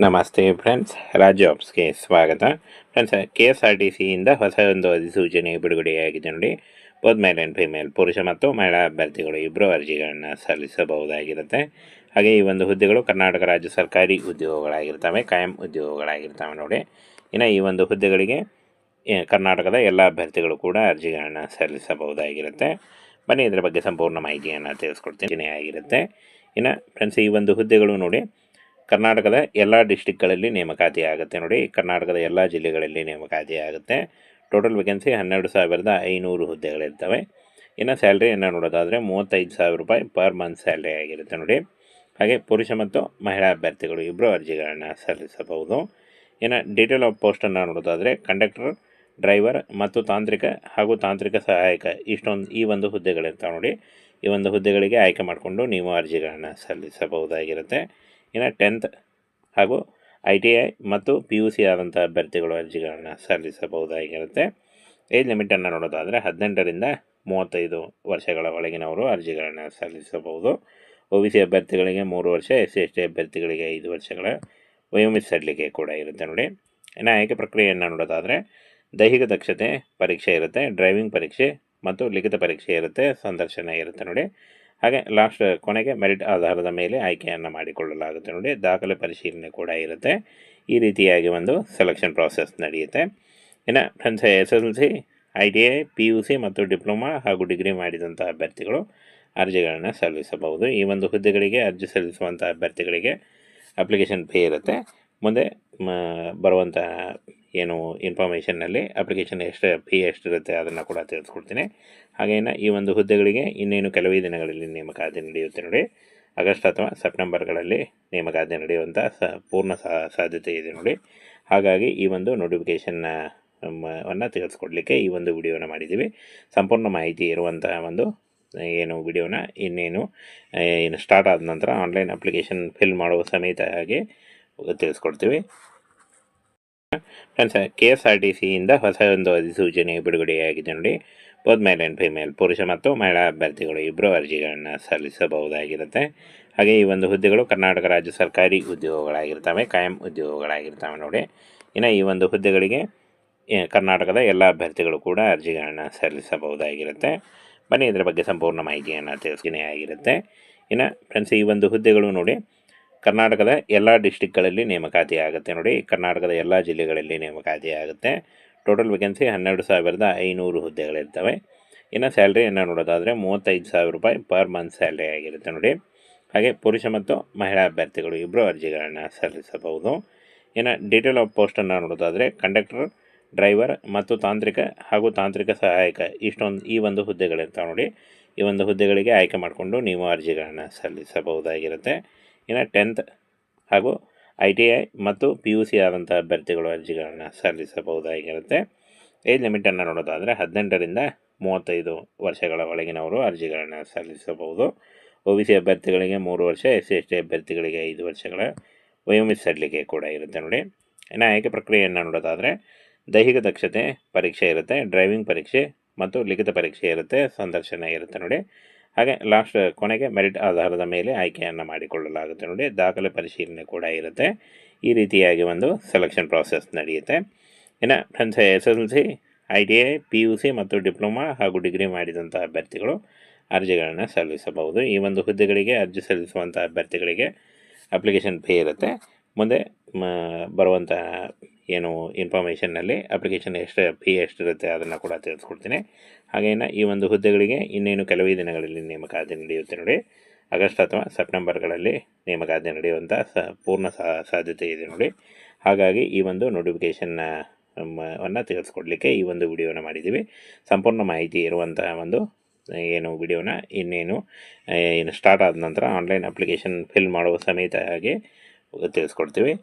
ನಮಸ್ತೆ ಫ್ರೆಂಡ್ಸ್, ರಾಜ್ ಜಾಬ್ಸ್ಗೆ ಸ್ವಾಗತ. ಫ್ರೆಂಡ್ಸ್, KSRTCಯಿಂದ ಹೊಸ ಒಂದು ಅಧಿಸೂಚನೆ ಬಿಡುಗಡೆಯಾಗಿದೆ ನೋಡಿ. ಬೋತ್ ಮೇಲ್ ಆ್ಯಂಡ್ ಫಿಮೇಲ್, ಪುರುಷ ಮತ್ತು ಮಹಿಳಾ ಅಭ್ಯರ್ಥಿಗಳು ಇಬ್ಬರು ಅರ್ಜಿಗಳನ್ನು ಸಲ್ಲಿಸಬಹುದಾಗಿರುತ್ತೆ. ಹಾಗೆ ಈ ಒಂದು ಹುದ್ದೆಗಳು ಕರ್ನಾಟಕ ರಾಜ್ಯ ಸರ್ಕಾರಿ ಉದ್ಯೋಗಗಳಾಗಿರ್ತವೆ, ಕಾಯಂ ಉದ್ಯೋಗಗಳಾಗಿರ್ತವೆ ನೋಡಿ. ಇನ್ನು ಈ ಒಂದು ಹುದ್ದೆಗಳಿಗೆ ಕರ್ನಾಟಕದ ಎಲ್ಲ ಅಭ್ಯರ್ಥಿಗಳು ಕೂಡ ಅರ್ಜಿಗಳನ್ನು ಸಲ್ಲಿಸಬಹುದಾಗಿರುತ್ತೆ. ಬನ್ನಿ ಇದರ ಬಗ್ಗೆ ಸಂಪೂರ್ಣ ಮಾಹಿತಿಯನ್ನು ತಿಳಿಸ್ಕೊಡ್ತೀನಿ ಆಗಿರುತ್ತೆ. ಇನ್ನು ಫ್ರೆಂಡ್ಸ್, ಈ ಒಂದು ಹುದ್ದೆಗಳು ನೋಡಿ ಕರ್ನಾಟಕದ ಎಲ್ಲ ಡಿಸ್ಟಿಕ್ಗಳಲ್ಲಿ ನೇಮಕಾತಿ ಆಗುತ್ತೆ ನೋಡಿ. ಕರ್ನಾಟಕದ ಎಲ್ಲ ಜಿಲ್ಲೆಗಳಲ್ಲಿ ನೇಮಕಾತಿ ಆಗುತ್ತೆ. Total vacancy 12,500 ಹುದ್ದೆಗಳಿರ್ತವೆ. ಇನ್ನು ಸ್ಯಾಲ್ರಿಯನ್ನು ನೋಡೋದಾದರೆ 35,000 ರೂಪಾಯಿ ಪರ್ ಮಂತ್ ಸ್ಯಾಲ್ರಿ ಆಗಿರುತ್ತೆ ನೋಡಿ. ಹಾಗೆ ಪುರುಷ ಮತ್ತು ಮಹಿಳಾ ಅಭ್ಯರ್ಥಿಗಳು ಇಬ್ಬರು ಅರ್ಜಿಗಳನ್ನು ಸಲ್ಲಿಸಬಹುದು. ಇನ್ನು ಡೀಟೇಲ್ ಆಫ್ ಪೋಸ್ಟನ್ನು ನೋಡೋದಾದರೆ ಕಂಡಕ್ಟರ್, ಡ್ರೈವರ್ ಮತ್ತು ತಾಂತ್ರಿಕ ಹಾಗೂ ತಾಂತ್ರಿಕ ಸಹಾಯಕ ಈ ಒಂದು ಹುದ್ದೆಗಳಿರ್ತಾವೆ ನೋಡಿ. ಈ ಒಂದು ಹುದ್ದೆಗಳಿಗೆ ಆಯ್ಕೆ ಮಾಡಿಕೊಂಡು ನೀವು ಅರ್ಜಿಗಳನ್ನು ಸಲ್ಲಿಸಬಹುದಾಗಿರುತ್ತೆ. ಇನ್ನು 10th ಹಾಗೂ ITI ಮತ್ತು PUC ಆದಂಥ ಅಭ್ಯರ್ಥಿಗಳು ಅರ್ಜಿಗಳನ್ನು ಸಲ್ಲಿಸಬಹುದಾಗಿರುತ್ತೆ. ಏಜ್ ಲಿಮಿಟನ್ನು ನೋಡೋದಾದರೆ 18ರಿಂದ 35 ವರ್ಷಗಳ ಒಳಗಿನವರು ಅರ್ಜಿಗಳನ್ನು ಸಲ್ಲಿಸಬಹುದು. OBC ಅಭ್ಯರ್ಥಿಗಳಿಗೆ 3 ವರ್ಷ, SC/ST ಅಭ್ಯರ್ಥಿಗಳಿಗೆ 5 ವರ್ಷಗಳ ವಯೋಮಿತಿ ಸಡಿಲಿಕೆ ಕೂಡ ಇರುತ್ತೆ ನೋಡಿ. ಇನ್ನು ಆಯ್ಕೆ ಪ್ರಕ್ರಿಯೆಯನ್ನು ನೋಡೋದಾದರೆ ದೈಹಿಕ ದಕ್ಷತೆ ಪರೀಕ್ಷೆ ಇರುತ್ತೆ, ಡ್ರೈವಿಂಗ್ ಪರೀಕ್ಷೆ ಮತ್ತು ಲಿಖಿತ ಪರೀಕ್ಷೆ ಇರುತ್ತೆ, ಸಂದರ್ಶನ ಇರುತ್ತೆ ನೋಡಿ. ಹಾಗೆ ಲಾಸ್ಟ್ ಕೊನೆಗೆ ಮೆರಿಟ್ ಆಧಾರದ ಮೇಲೆ ಆಯ್ಕೆಯನ್ನು ಮಾಡಿಕೊಳ್ಳಲಾಗುತ್ತೆ ನೋಡಿ. ದಾಖಲೆ ಪರಿಶೀಲನೆ ಕೂಡ ಇರುತ್ತೆ. ಈ ರೀತಿಯಾಗಿ ಒಂದು ಸೆಲೆಕ್ಷನ್ ಪ್ರಾಸೆಸ್ ನಡೆಯುತ್ತೆ. ಇನ್ನು ಫ್ರೆಂಡ್ಸ್, SSLC, ITI, PUC ಮತ್ತು ಡಿಪ್ಲೊಮಾ ಹಾಗೂ ಡಿಗ್ರಿ ಮಾಡಿದಂಥ ಅಭ್ಯರ್ಥಿಗಳು ಅರ್ಜಿಗಳನ್ನು ಸಲ್ಲಿಸಬಹುದು. ಈ ಒಂದು ಹುದ್ದೆಗಳಿಗೆ ಅರ್ಜಿ ಸಲ್ಲಿಸುವಂಥ ಅಭ್ಯರ್ಥಿಗಳಿಗೆ ಅಪ್ಲಿಕೇಶನ್ ಫೀ ಇರುತ್ತೆ. ಮುಂದೆ ಬರುವಂಥ ಏನು ಇನ್ಫಾರ್ಮೇಷನ್ನಲ್ಲಿ ಅಪ್ಲಿಕೇಶನ್ ಫೀ ಎಷ್ಟಿರುತ್ತೆ ಅದನ್ನು ಕೂಡ ತಿಳಿಸ್ಕೊಡ್ತೀನಿ. ಹಾಗೇನು ಈ ಒಂದು ಹುದ್ದೆಗಳಿಗೆ ಇನ್ನೇನು ಕೆಲವೇ ದಿನಗಳಲ್ಲಿ ನೇಮಕಾತಿ ನಡೆಯುತ್ತೆ ನೋಡಿ. ಆಗಸ್ಟ್ ಅಥವಾ ಸೆಪ್ಟೆಂಬರ್ಗಳಲ್ಲಿ ನೇಮಕಾತಿ ನಡೆಯುವಂಥ ಪೂರ್ಣ ಸಾಧ್ಯತೆ ಇದೆ ನೋಡಿ. ಹಾಗಾಗಿ ಈ ಒಂದು ನೋಟಿಫಿಕೇಷನ್ನ ತಿಳಿಸ್ಕೊಡ್ಲಿಕ್ಕೆ ಈ ಒಂದು ವಿಡಿಯೋನ ಮಾಡಿದ್ದೀವಿ. ಸಂಪೂರ್ಣ ಮಾಹಿತಿ ಇರುವಂತಹ ಒಂದು ಏನು ವಿಡಿಯೋನ ಇನ್ನೇನು ಸ್ಟಾರ್ಟ್ ಆದ ನಂತರ ಆನ್ಲೈನ್ ಅಪ್ಲಿಕೇಶನ್ ಫಿಲ್ ಮಾಡುವ ಸಮೇತ ಹಾಗೆ ತಿಳಿಸ್ಕೊಡ್ತೀವಿ. ಫ್ರೆಂಡ್ಸ್, KSRTCಯಿಂದ ಹೊಸ ಒಂದು ಅಧಿಸೂಚನೆ ಬಿಡುಗಡೆಯಾಗಿದೆ ನೋಡಿ. ಬೋತ್ ಮೇಲ್ ಆ್ಯಂಡ್ ಫಿಮೇಲ್, ಪುರುಷ ಮತ್ತು ಮಹಿಳಾ ಅಭ್ಯರ್ಥಿಗಳು ಇಬ್ಬರು ಅರ್ಜಿಗಳನ್ನು ಸಲ್ಲಿಸಬಹುದಾಗಿರುತ್ತೆ. ಹಾಗೆ ಈ ಒಂದು ಹುದ್ದೆಗಳು ಕರ್ನಾಟಕ ರಾಜ್ಯ ಸರ್ಕಾರಿ ಉದ್ಯೋಗಗಳಾಗಿರ್ತವೆ, ಕಾಯಂ ಉದ್ಯೋಗಗಳಾಗಿರ್ತವೆ ನೋಡಿ. ಇನ್ನು ಈ ಒಂದು ಹುದ್ದೆಗಳಿಗೆ ಕರ್ನಾಟಕದ ಎಲ್ಲ ಅಭ್ಯರ್ಥಿಗಳು ಕೂಡ ಅರ್ಜಿಗಳನ್ನು ಸಲ್ಲಿಸಬಹುದಾಗಿರುತ್ತೆ. ಬನ್ನಿ ಇದರ ಬಗ್ಗೆ ಸಂಪೂರ್ಣ ಮಾಹಿತಿಯನ್ನು ತಿಳಿಸ್ತೀನಿ ಆಗಿರುತ್ತೆ. ಇನ್ನು ಫ್ರೆಂಡ್ಸ್, ಈ ಒಂದು ಹುದ್ದೆಗಳು ನೋಡಿ ಕರ್ನಾಟಕದ ಎಲ್ಲ ಡಿಸ್ಟಿಕ್ಗಳಲ್ಲಿ ನೇಮಕಾತಿ ಆಗುತ್ತೆ ನೋಡಿ. ಕರ್ನಾಟಕದ ಎಲ್ಲ ಜಿಲ್ಲೆಗಳಲ್ಲಿ ನೇಮಕಾತಿ ಆಗುತ್ತೆ. Total vacancy 12,500 ಹುದ್ದೆಗಳಿರ್ತವೆ. ಇನ್ನು ಸ್ಯಾಲ್ರಿಯನ್ನು ನೋಡೋದಾದರೆ 35,000 ರೂಪಾಯಿ ಪರ್ ಮಂತ್ ಸ್ಯಾಲ್ರಿ ಆಗಿರುತ್ತೆ ನೋಡಿ. ಹಾಗೆ ಪುರುಷ ಮತ್ತು ಮಹಿಳಾ ಅಭ್ಯರ್ಥಿಗಳು ಇಬ್ಬರು ಅರ್ಜಿಗಳನ್ನು ಸಲ್ಲಿಸಬಹುದು. ಇನ್ನು ಡೀಟೇಲ್ ಆಫ್ ಪೋಸ್ಟನ್ನು ನೋಡೋದಾದರೆ ಕಂಡಕ್ಟರ್, ಡ್ರೈವರ್ ಮತ್ತು ತಾಂತ್ರಿಕ ಹಾಗೂ ತಾಂತ್ರಿಕ ಸಹಾಯಕ ಈ ಒಂದು ಹುದ್ದೆಗಳಿರ್ತಾವೆ ನೋಡಿ. ಈ ಒಂದು ಹುದ್ದೆಗಳಿಗೆ ಆಯ್ಕೆ ಮಾಡಿಕೊಂಡು ನೀವು ಅರ್ಜಿಗಳನ್ನು ಸಲ್ಲಿಸಬಹುದಾಗಿರುತ್ತೆ. ಇನ್ನು 10th ಹಾಗೂ ITI ಮತ್ತು PUC ಆದಂಥ ಅಭ್ಯರ್ಥಿಗಳು ಅರ್ಜಿಗಳನ್ನು ಸಲ್ಲಿಸಬಹುದಾಗಿರುತ್ತೆ. ಏಜ್ ಲಿಮಿಟನ್ನು ನೋಡೋದಾದರೆ 18ರಿಂದ 35 ವರ್ಷಗಳ ಒಳಗಿನವರು ಅರ್ಜಿಗಳನ್ನು ಸಲ್ಲಿಸಬಹುದು. OBC ಅಭ್ಯರ್ಥಿಗಳಿಗೆ 3 ವರ್ಷ, SC/ST ಅಭ್ಯರ್ಥಿಗಳಿಗೆ 5 ವರ್ಷಗಳ ವಯೋಮಿತಿ ಸಡಿಲಿಕೆ ಕೂಡ ಇರುತ್ತೆ ನೋಡಿ. ಇನ್ನು ಆಯ್ಕೆ ಪ್ರಕ್ರಿಯೆಯನ್ನು ನೋಡೋದಾದರೆ ದೈಹಿಕ ದಕ್ಷತೆ ಪರೀಕ್ಷೆ ಇರುತ್ತೆ, ಡ್ರೈವಿಂಗ್ ಪರೀಕ್ಷೆ ಮತ್ತು ಲಿಖಿತ ಪರೀಕ್ಷೆ ಇರುತ್ತೆ, ಸಂದರ್ಶನ ಇರುತ್ತೆ ನೋಡಿ. ಹಾಗೆ ಲಾಸ್ಟ್ ಕೊನೆಗೆ ಮೆರಿಟ್ ಆಧಾರದ ಮೇಲೆ ಆಯ್ಕೆಯನ್ನು ಮಾಡಿಕೊಳ್ಳಲಾಗುತ್ತೆ ನೋಡಿ. ದಾಖಲೆ ಪರಿಶೀಲನೆ ಕೂಡ ಇರುತ್ತೆ. ಈ ರೀತಿಯಾಗಿ ಒಂದು ಸೆಲೆಕ್ಷನ್ ಪ್ರಾಸೆಸ್ ನಡೆಯುತ್ತೆ. ಇನ್ನು ಫ್ರೆಂಡ್ಸ್, SSLC, ITI, PUC ಮತ್ತು ಡಿಪ್ಲೊಮಾ ಹಾಗೂ ಡಿಗ್ರಿ ಮಾಡಿದಂಥ ಅಭ್ಯರ್ಥಿಗಳು ಅರ್ಜಿಗಳನ್ನು ಸಲ್ಲಿಸಬಹುದು. ಈ ಒಂದು ಹುದ್ದೆಗಳಿಗೆ ಅರ್ಜಿ ಸಲ್ಲಿಸುವಂಥ ಅಭ್ಯರ್ಥಿಗಳಿಗೆ ಅಪ್ಲಿಕೇಶನ್ ಫೀ ಇರುತ್ತೆ. ಮುಂದೆ ಬರುವಂಥ ಏನು ಇನ್ಫಾರ್ಮೇಷನ್ನಲ್ಲಿ ಅಪ್ಲಿಕೇಶನ್ ಫೀ ಎಷ್ಟಿರುತ್ತೆ ಅದನ್ನು ಕೂಡ ತಿಳಿಸ್ಕೊಡ್ತೀನಿ. ಹಾಗೇನು ಈ ಒಂದು ಹುದ್ದೆಗಳಿಗೆ ಇನ್ನೇನು ಕೆಲವೇ ದಿನಗಳಲ್ಲಿ ನೇಮಕಾತಿ ನಡೆಯುತ್ತೆ ನೋಡಿ. ಆಗಸ್ಟ್ ಅಥವಾ ಸೆಪ್ಟೆಂಬರ್ಗಳಲ್ಲಿ ನೇಮಕಾತಿ ನಡೆಯುವಂಥ ಪೂರ್ಣ ಸಾಧ್ಯತೆ ಇದೆ ನೋಡಿ. ಹಾಗಾಗಿ ಈ ಒಂದು ನೋಟಿಫಿಕೇಷನ್ನ ತಿಳಿಸ್ಕೊಡ್ಲಿಕ್ಕೆ ಈ ಒಂದು ವಿಡಿಯೋನ ಮಾಡಿದ್ದೀವಿ. ಸಂಪೂರ್ಣ ಮಾಹಿತಿ ಇರುವಂತಹ ಒಂದು ಏನು ವಿಡಿಯೋನ ಇನ್ನೇನು ಸ್ಟಾರ್ಟ್ ಆದ ನಂತರ ಆನ್ಲೈನ್ ಅಪ್ಲಿಕೇಶನ್ ಫಿಲ್ ಮಾಡುವ ಸಮೇತ ಹಾಗೆ ತಿಳಿಸ್ಕೊಡ್ತೀವಿ.